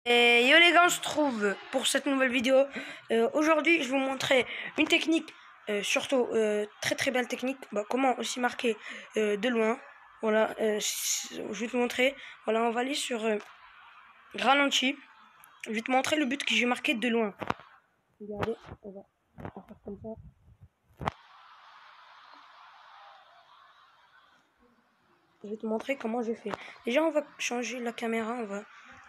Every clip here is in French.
Et yo les gars, on se trouve pour cette nouvelle vidéo. Aujourd'hui, je vais vous montrer une technique, surtout très très belle technique. Comment aussi marquer de loin. Voilà, je vais te montrer. Voilà, on va aller sur ralenti. Je vais te montrer le but que j'ai marqué de loin. Regardez, on va faire comme ça. Je vais te montrer comment j'ai fait. Déjà, on va changer la caméra.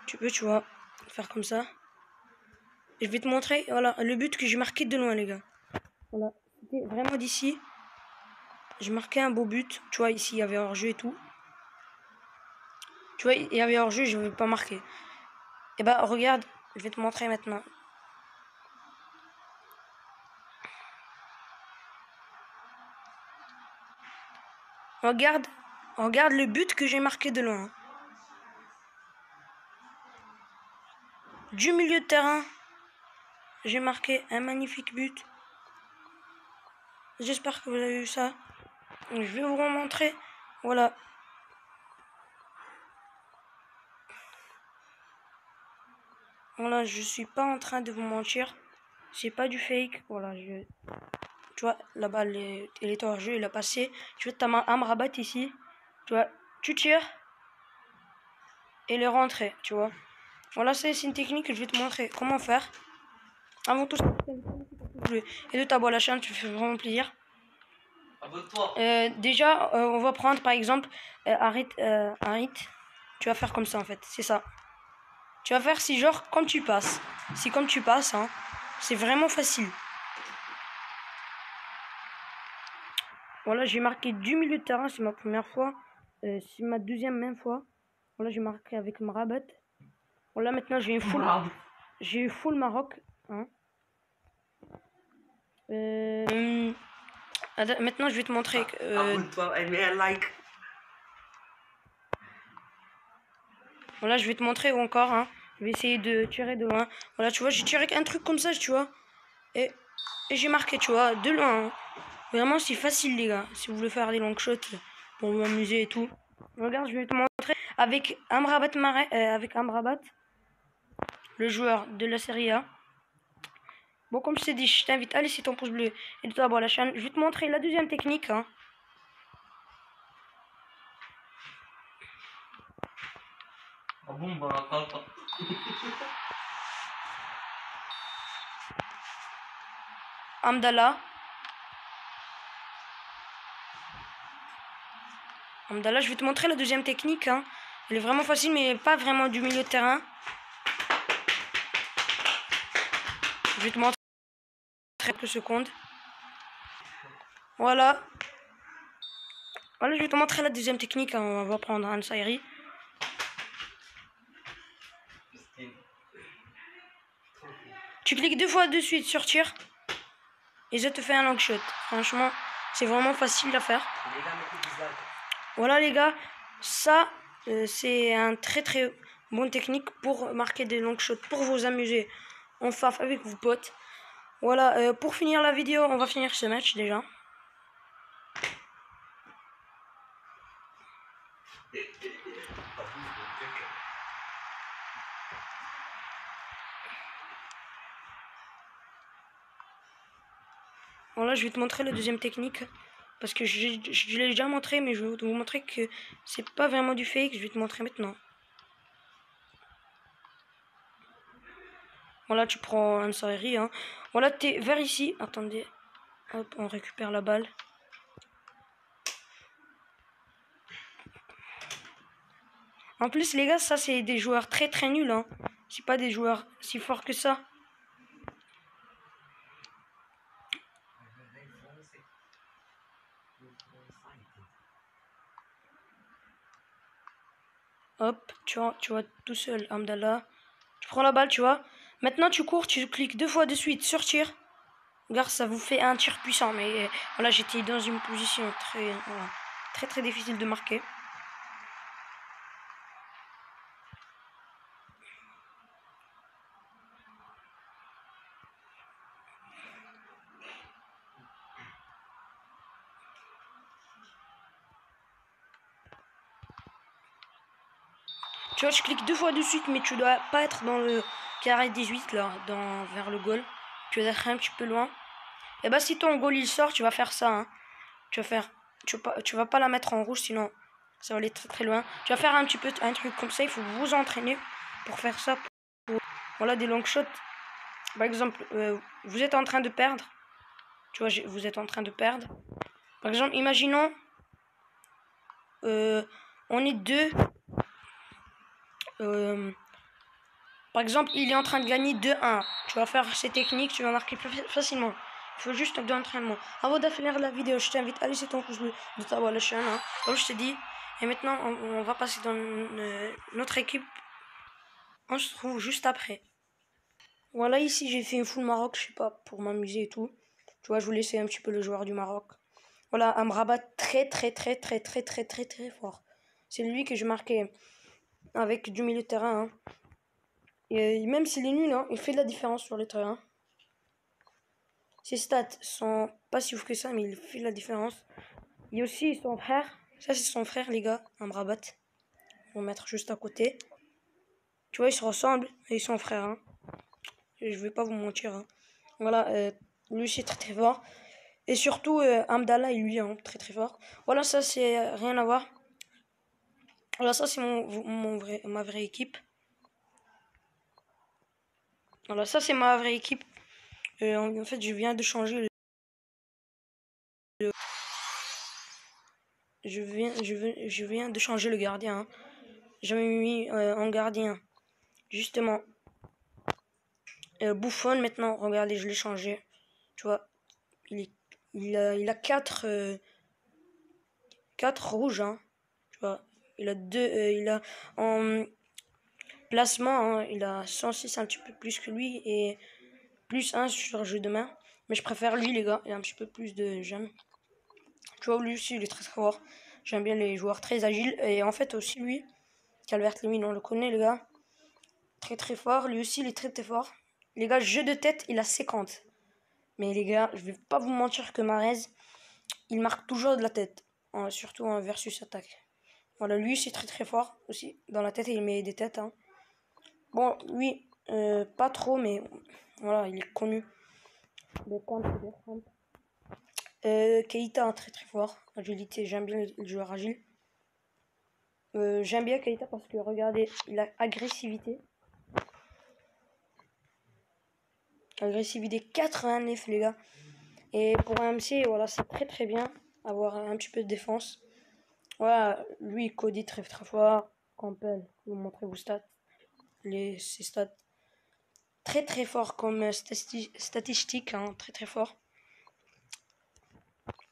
Tu vois, faire comme ça. Et je vais te montrer, voilà, le but que j'ai marqué de loin, les gars. Voilà, c'était vraiment d'ici. J'ai marqué un beau but. Tu vois, ici, il y avait hors-jeu et tout. Tu vois, il y avait hors-jeu, je ne vais pas marquer. Et bah, regarde, je vais te montrer maintenant. Regarde le but que j'ai marqué de loin. Du milieu de terrain, j'ai marqué un magnifique but. J'espère que vous avez vu ça. Je vais vous remontrer. Voilà. Voilà, je suis pas en train de vous mentir. C'est pas du fake. Voilà, tu vois, la balle, elle est hors jeu, il a passé. Tu vois, ta main à me rabattre ici. Tu vois, tu tires. Et le rentrer, tu vois. Voilà, c'est une technique que je vais te montrer comment faire. Avant tout, et de t'abonner à la chaîne, tu fais vraiment plaisir. Abonne-toi. Déjà, on va prendre par exemple arrête. Tu vas faire comme ça en fait, c'est ça. Tu vas faire si genre comme tu passes. Si comme tu passes, hein, c'est vraiment facile. Voilà, j'ai marqué du milieu de terrain, c'est ma première fois. C'est ma deuxième même fois. Voilà, j'ai marqué avec ma rabat. Voilà, maintenant j'ai une full Maroc. Hein. Maintenant, je vais te montrer. Abonne-toi et mets un like. Voilà, je vais te montrer encore. Hein. Je vais essayer de tirer de loin. Voilà, tu vois, j'ai tiré un truc comme ça, tu vois. Et j'ai marqué, tu vois, de loin. Hein. Vraiment, c'est facile, les gars. Si vous voulez faire des long shots pour vous amuser et tout. Regarde, je vais te montrer avec Amrabat, le joueur de la Serie A. Bon, comme je t'ai dit, je t'invite à laisser ton pouce bleu et de t'abonner à la chaîne. Je vais te montrer la deuxième technique. Hein. Ah bon, bah, pas. Amdallah, je vais te montrer la deuxième technique. Hein. Elle est vraiment facile, mais pas vraiment du milieu de terrain. Je vais te montrer quelques secondes. Voilà. Voilà, je vais te montrer la deuxième technique. Hein. On va prendre un Saïri. Tu cliques 2 fois de suite sur tir. Et ça te fait un long shot. Franchement, c'est vraiment facile à faire. Voilà les gars. Ça, c'est un très très bonne technique pour marquer des long shots. Pour vous amuser en faf avec vos potes. Voilà, pour finir la vidéo, on va finir ce match déjà. Voilà, je vais te montrer la deuxième technique. Parce que je l'ai déjà montré, mais je vais vous montrer que c'est pas vraiment du fake. Je vais te montrer maintenant. Voilà, tu prends un Saïri. Hein. Voilà, t'es vers ici. Attendez. Hop, on récupère la balle. En plus, les gars, ça, c'est des joueurs très très nuls. Hein. C'est pas des joueurs si forts que ça. Hop, tu vois tout seul, Amdallah. Tu prends la balle, tu vois. Maintenant, tu cours, tu cliques 2 fois de suite sur tir. Regarde, ça vous fait un tir puissant. Mais voilà, j'étais dans une position très très difficile de marquer. Tu vois, je clique 2 fois de suite, mais tu dois pas être dans le carré 18 là, vers le goal. Tu vas être un petit peu loin. Et bah si ton goal il sort, tu vas faire ça. Hein. Tu vas pas la mettre en rouge, sinon ça va aller très très loin. Tu vas faire un petit peu un truc comme ça. Il faut vous entraîner pour faire ça. Voilà des long shots. Par exemple, vous êtes en train de perdre. Tu vois, vous êtes en train de perdre. Par exemple, imaginons, on est deux. Par exemple, il est en train de gagner 2-1. Tu vas faire ces techniques, tu vas marquer plus facilement. Il faut juste de l'entraînement. Avant de finir la vidéo, je t'invite à laisser ton pouce bleu, de t'abonner à la chaîne, hein, comme je t'ai dit. Et maintenant, on va passer dans notre équipe. On se trouve juste après. Voilà, ici j'ai fait une full Maroc, je sais pas, pour m'amuser et tout. Tu vois, je vous laissais un petit peu le joueur du Maroc. Voilà, Amrabat très fort. C'est lui que je marquais avec du milieu de terrain. Hein. Et même s'il est nul, hein, il fait de la différence sur le terrain. Ses stats sont pas si ouf que ça, mais il fait de la différence. Il y a aussi son frère. Ça, c'est son frère, les gars, Amrabat. On va mettre juste à côté. Tu vois, ils se ressemblent et ils sont frères. Hein. Je vais pas vous mentir. Hein. Voilà, lui, c'est très fort. Et surtout, Amdallah, il lui est très fort. Voilà, ça, c'est rien à voir. Voilà, ça, c'est ma vraie équipe. Voilà, ça, c'est ma vraie équipe. En fait, je viens de changer je viens de changer le gardien. Hein. J'avais mis en gardien, justement, Buffon. Maintenant, regardez, je l'ai changé. Tu vois, il a 4 rouges. Hein. Tu vois, il a 2. Il a en placement, hein, il a 106, un petit peu plus que lui. Et plus 1 sur jeu de main. Mais je préfère lui, les gars. Il a un petit peu plus de jeunes. Tu vois, lui aussi, il est très fort. J'aime bien les joueurs très agiles. Et en fait, aussi, lui, Calvert-Lewin, on le connaît, les gars. Très fort. Lui aussi, il est très fort. Les gars, jeu de tête, il a 50. Mais les gars, je vais pas vous mentir que Mahrez, il marque toujours de la tête. Surtout en versus attaque. Voilà, lui, c'est très fort aussi. Dans la tête, il met des têtes. Hein. Bon, lui, pas trop, mais voilà, il est connu. Keita, très fort. Agilité, j'aime bien le joueur agile. J'aime bien Keita parce que, regardez, il a agressivité. Agressivité 89, les gars. Et pour un MC, voilà, c'est très bien. Avoir un petit peu de défense. Voilà, lui, Cody, très fort. Campbell, vous montrez vos stats. Ses stats. Très fort comme statistique, hein, très fort.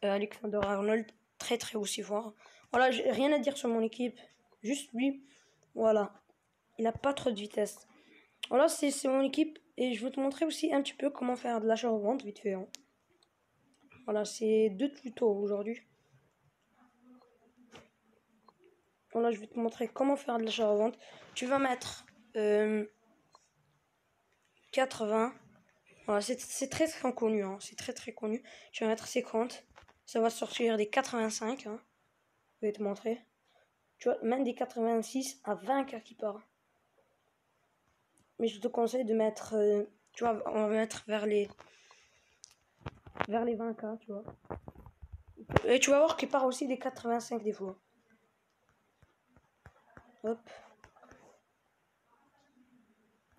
Alexander Arnold, très aussi fort. Voilà, j'ai rien à dire sur mon équipe. Juste lui, voilà. Il a pas trop de vitesse. Voilà, c'est mon équipe. Et je vais te montrer aussi un petit peu comment faire de l'achat-revente, vite fait. Hein. Voilà, c'est 2 tutos aujourd'hui. Voilà, je vais te montrer comment faire de l'achat-revente. Tu vas mettre 80. Voilà, c'est très connu. Hein. C'est très connu. Tu vas mettre 50. Ça va sortir des 85. Hein. Je vais te montrer. Tu vois, même des 86 à 20K qui part. Mais je te conseille de mettre... tu vois, on va mettre vers les 20K, tu vois. Et tu vas voir qu'il part aussi des 85 des fois. Hop.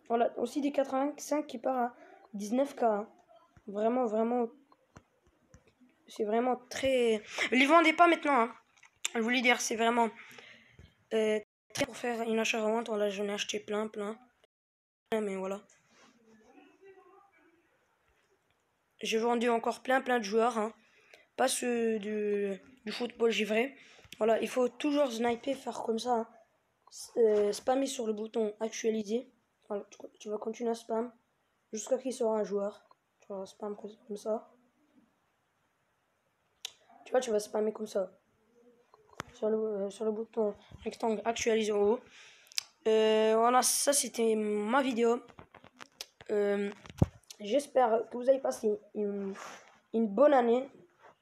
Voilà, aussi des 85 qui part à 19K. Hein. Vraiment. C'est vraiment très... Les vendez pas maintenant. Hein. Je voulais dire, c'est vraiment... très pour faire une achat-revente. Voilà, j'en ai acheté plein. Mais voilà. J'ai vendu encore plein de joueurs. Hein. Pas ceux du football givré. Voilà, il faut toujours sniper, faire comme ça. Hein. Spammer sur le bouton actualiser. Voilà, tu vas continuer à spam jusqu'à qu'il sera un joueur. Tu vas spam comme ça. Tu vois, tu vas spammer comme ça. Sur le bouton rectangle actualiser en haut. Voilà, ça c'était ma vidéo. J'espère que vous avez passé une bonne année.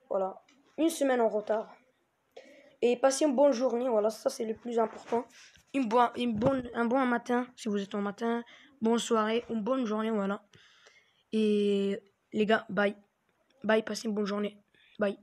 Voilà, une semaine en retard. Et passez une bonne journée. Voilà, ça c'est le plus important. un bon matin, si vous êtes en matin, bonne soirée, une bonne journée, voilà. Et les gars, bye. Bye, passez une bonne journée. Bye.